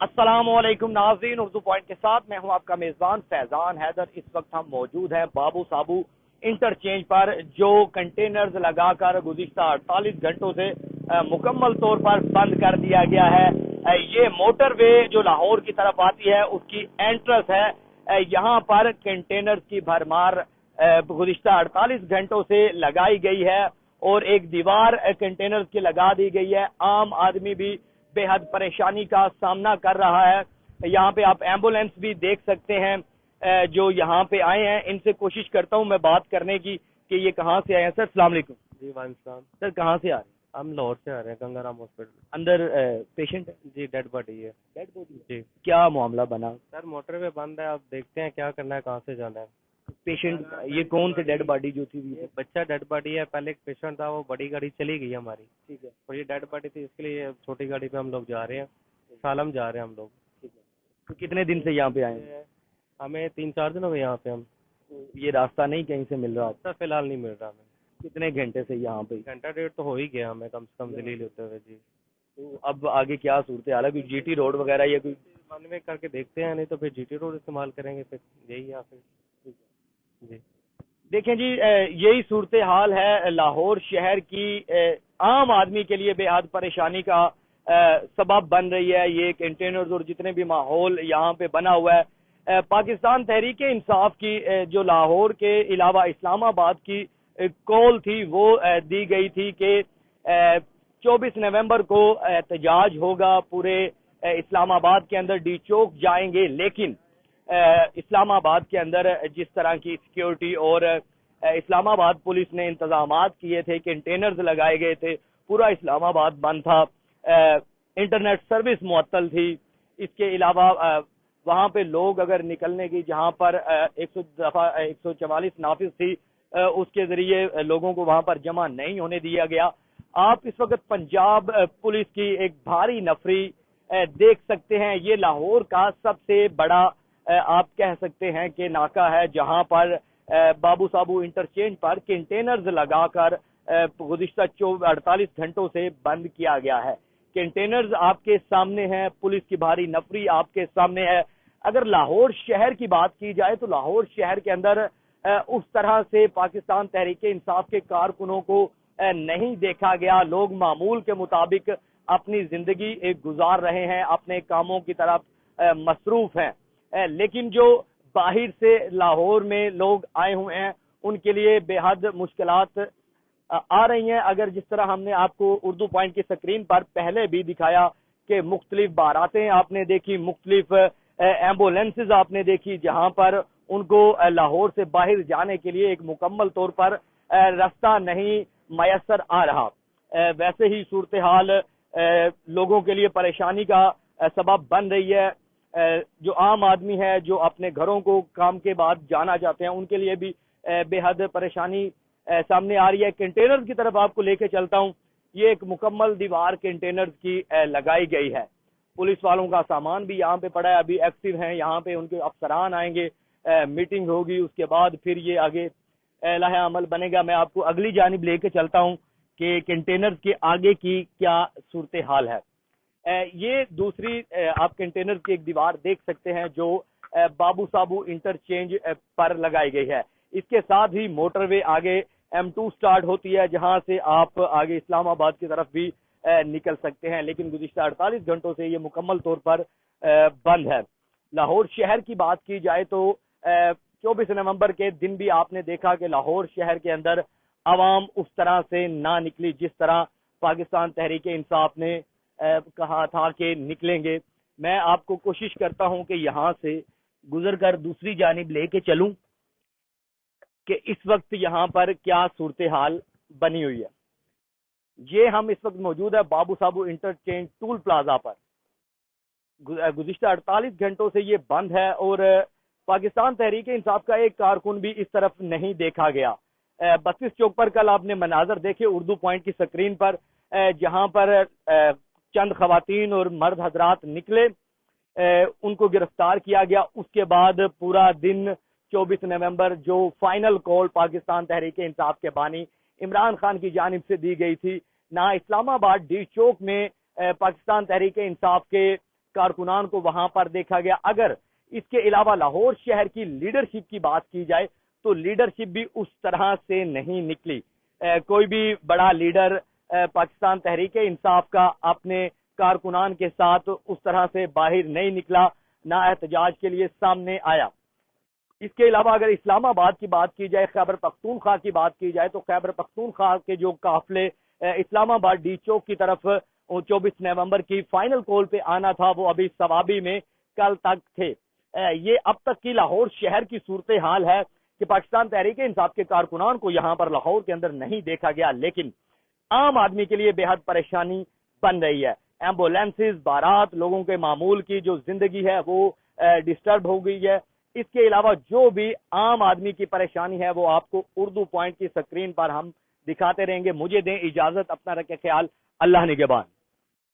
अस्सलामुअलैकुम नाज़रीन, उर्दू पॉइंट के साथ मैं हूं आपका मेज़बान फैज़ान हैदर। इस वक्त हम मौजूद हैं बाबू साबू इंटरचेंज पर, जो कंटेनर्स लगाकर गुज़िश्ता 48 घंटों से मुकम्मल तौर पर बंद कर दिया गया है। ये मोटरवे जो लाहौर की तरफ आती है उसकी एंट्रेंस है। यहाँ पर कंटेनर्स की भरमार गुज़िश्ता 48 घंटों से लगाई गई है और एक दीवार कंटेनर्स की लगा दी गई है। आम आदमी भी बेहद परेशानी का सामना कर रहा है। यहाँ पे आप एम्बुलेंस भी देख सकते हैं जो यहाँ पे आए हैं। इनसे कोशिश करता हूँ मैं बात करने की कि ये कहाँ से आए हैं। सर अस्सलाम वालेकुम। जी वालेकुम। सर कहाँ से आ रहे हैं? हम लाहौर से आ रहे हैं, गंगाराम हॉस्पिटल। अंदर पेशेंट है? जी डेड बॉडी है। Dead body? जी क्या मामला बना? सर मोटरवे बंद है, अब देखते हैं क्या करना है, कहाँ से जाना है। पेशेंट ये कौन सी डेड बॉडी जो थी? ये बच्चा डेड बॉडी है, पहले एक पेशेंट था, वो बड़ी गाड़ी चली गई हमारी। ठीक है। और ये डेड बॉडी थी, इसके लिए छोटी गाड़ी पे हम लोग जा रहे हैं, सालम जा रहे हैं हम लोग। ठीक है। तो कितने दिन से यहाँ पे आए हैं? हमें 3-4 दिन हो गए यहाँ पे। हम ये रास्ता नहीं कहीं से मिल रहा आपको? रास्ता फिलहाल नहीं मिल रहा हमें। कितने घंटे से यहाँ पे? घंटा डेढ़ तो हो ही गया हमें कम से कम जलील होते हुए। जी तो अब आगे क्या सूरत हाल है? कोई जीटी रोड वगैरह या कोई मन में करके देखते हैं, नहीं तो फिर जीटी रोड इस्तेमाल करेंगे, फिर यही या फिर। जी देखें जी, यही सूरत हाल है लाहौर शहर की। आम आदमी के लिए बेहद परेशानी का सबब बन रही है ये कंटेनर्स और जितने भी माहौल यहाँ पे बना हुआ है। पाकिस्तान तहरीक इंसाफ की जो लाहौर के अलावा इस्लामाबाद की कॉल थी वो दी गई थी कि 24 नवंबर को एहतजाज होगा। पूरे इस्लामाबाद के अंदर डी चौक जाएंगे, लेकिन इस्लामाबाद के अंदर जिस तरह की सिक्योरिटी और इस्लामाबाद पुलिस ने इंतजामात किए थे, कंटेनर्स लगाए गए थे, पूरा इस्लामाबाद बंद था, इंटरनेट सर्विस मुअत्तल थी। इसके अलावा वहाँ पे लोग अगर निकलने की, जहाँ पर 144 नाफिज थी, उसके जरिए लोगों को वहाँ पर जमा नहीं होने दिया गया। आप इस वक्त पंजाब पुलिस की एक भारी नफरी देख सकते हैं। ये लाहौर का सबसे बड़ा आप कह सकते हैं कि नाका है, जहां पर बाबू साबू इंटरचेंज पर कंटेनर्स लगाकर गुज़िश्ता 48 घंटों से बंद किया गया है। कंटेनर्स आपके सामने हैं, पुलिस की भारी नफरी आपके सामने है। अगर लाहौर शहर की बात की जाए तो लाहौर शहर के अंदर उस तरह से पाकिस्तान तहरीक इंसाफ के कारकुनों को नहीं देखा गया। लोग मामूल के मुताबिक अपनी जिंदगी गुजार रहे हैं, अपने कामों की तरफ मसरूफ हैं। लेकिन जो बाहर से लाहौर में लोग आए हुए हैं उनके लिए बेहद मुश्किलात आ रही हैं। अगर जिस तरह हमने आपको उर्दू पॉइंट की स्क्रीन पर पहले भी दिखाया कि मुख्तलिफ बारातें आपने देखी, मुख्तलिफ एम्बुलेंसेज आपने देखी, जहां पर उनको लाहौर से बाहर जाने के लिए एक मुकम्मल तौर पर रास्ता नहीं मयसर आ रहा। वैसे ही सूरत हाल लोगों के लिए परेशानी का सबब बन रही है। जो आम आदमी है, जो अपने घरों को काम के बाद जाना चाहते हैं, उनके लिए भी बेहद परेशानी सामने आ रही है। कंटेनर्स की तरफ आपको लेके चलता हूं। ये एक मुकम्मल दीवार कंटेनर्स की लगाई गई है। पुलिस वालों का सामान भी यहाँ पे पड़ा है, अभी एक्टिव हैं यहाँ पे। उनके अफसरान आएंगे, मीटिंग होगी, उसके बाद फिर ये आगे लाहे अमल बनेगा। मैं आपको अगली जानिब लेके चलता हूँ कि कंटेनर्स के आगे की क्या सूरत हाल है। ये दूसरी आप कंटेनर की एक दीवार देख सकते हैं जो बाबू साबू इंटरचेंज पर लगाई गई है। इसके साथ ही मोटरवे आगे M2 स्टार्ट होती है, जहां से आप आगे इस्लामाबाद की तरफ भी निकल सकते हैं। लेकिन गुज़िश्ता 48 घंटों से ये मुकम्मल तौर पर बंद है। लाहौर शहर की बात की जाए तो 24 नवंबर के दिन भी आपने देखा कि लाहौर शहर के अंदर आवाम उस तरह से ना निकली जिस तरह पाकिस्तान तहरीक इंसाफ ने कहा था कि निकलेंगे। मैं आपको कोशिश करता हूं कि यहां से गुजर कर दूसरी जानिब लेके चलूं कि इस वक्त यहां पर क्या सूरत हाल बनी हुई है। ये हम इस वक्त मौजूद है बाबू साबू इंटरचेंज टूल प्लाजा पर। गुज़िश्ता 48 घंटों से ये बंद है और पाकिस्तान तहरीक इंसाफ का एक कारकुन भी इस तरफ नहीं देखा गया। 32 चौक पर कल आपने मनाजर देखे उर्दू पॉइंट की स्क्रीन पर, जहां पर चंद खवातीन और मर्द हजरात निकले, उनको गिरफ्तार किया गया। उसके बाद पूरा दिन 24 नवंबर जो फाइनल कॉल पाकिस्तान तहरीक इंसाफ के बानी इमरान खान की जानिब से दी गई थी, ना इस्लामाबाद डी चौक में पाकिस्तान तहरीक इंसाफ के کارکنان کو وہاں پر دیکھا گیا۔ اگر اس کے علاوہ لاہور شہر کی لیڈرشپ کی بات کی جائے تو لیڈرشپ بھی اس طرح سے نہیں نکلی۔ کوئی بھی بڑا لیڈر پاکستان تحریک انصاف کا اپنے کارکنان کے ساتھ اس طرح سے باہر نہیں نکلا، نہ احتجاج کے لیے سامنے آیا۔ اس کے علاوہ اگر اسلام آباد کی بات کی جائے، خیبر پختونخوا کی بات کی جائے تو خیبر پختونخوا کے جو قافلے اسلام آباد ڈی چوک کی طرف 24 نومبر کی فائنل کال پہ آنا تھا، وہ ابھی ثوابی میں کل تک تھے۔ یہ اب تک کی لاہور شہر کی صورتحال ہے کہ پاکستان تحریک انصاف کے کارکنان کو یہاں پر لاہور کے اندر نہیں دیکھا گیا، لیکن عام آدمی کے لیے بے حد پریشانی بن رہی ہے۔ ایمبولینسز، بارات، لوگوں کے معمول کی جو زندگی ہے وہ ڈسٹرب ہو گئی ہے۔ اس کے علاوہ جو بھی عام آدمی کی پریشانی ہے وہ آپ کو اردو پوائنٹ کی سکرین پر ہم دکھاتے رہیں گے۔ مجھے دیں اجازت، اپنا رکھیں خیال، اللہ نگہبان۔